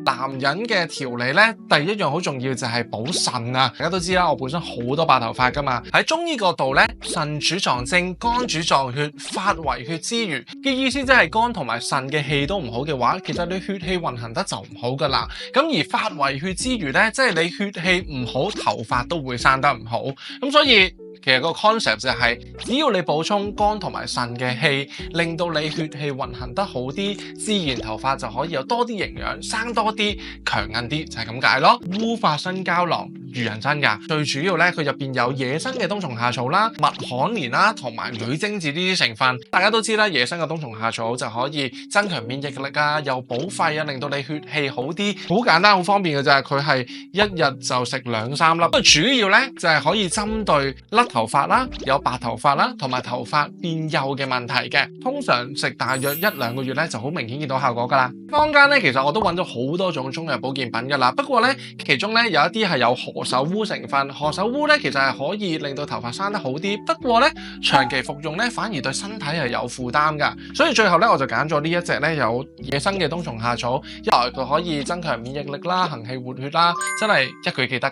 男人嘅調理咧，第一樣好重要就係補腎啊！大家都知啦，我本身好多白頭髮噶嘛。喺中醫角度咧，腎主藏精，肝主藏血，髮為血之餘嘅意思，即係肝同埋腎嘅氣都唔好嘅話，其實你血氣運行得就唔好噶啦。咁而髮為血之餘咧，即係你血氣唔好，頭髮都會生得唔好。咁所以其實個 concept 就係，只要你補充肝同埋腎嘅氣，令到你血氣運行得好啲，自然頭髮就可以有多啲營養，生多啲，強韌啲，就係咁解咯。烏髮生膠囊，如人真㗎。最主要咧，佢入邊有野生嘅冬蟲夏草啦、麥旱蓮啦，同埋女精子呢啲成分。大家都知啦，野生嘅冬蟲夏草就可以增強免疫力啊，又補肺啊，令到你血氣好啲。好簡單，好方便嘅就係佢係一日就食2-3粒。不過主要咧就係可以針對甩頭髮啦、有白頭髮啦，同埋頭髮變幼嘅問題嘅。通常食大約1-2個月咧，就好明顯見到效果噶啦。坊間咧其實我都揾咗好多種中藥保健品噶啦，不過咧其中咧有一啲係有何首烏成分。何首烏咧其實係可以令到頭髮生得好啲，不過咧長期服用咧反而對身體係有負擔噶。所以最後咧我就揀咗呢一隻咧有野生嘅冬蟲夏草，一來佢可以增強免疫力啦、行氣活血啦，真係一句記得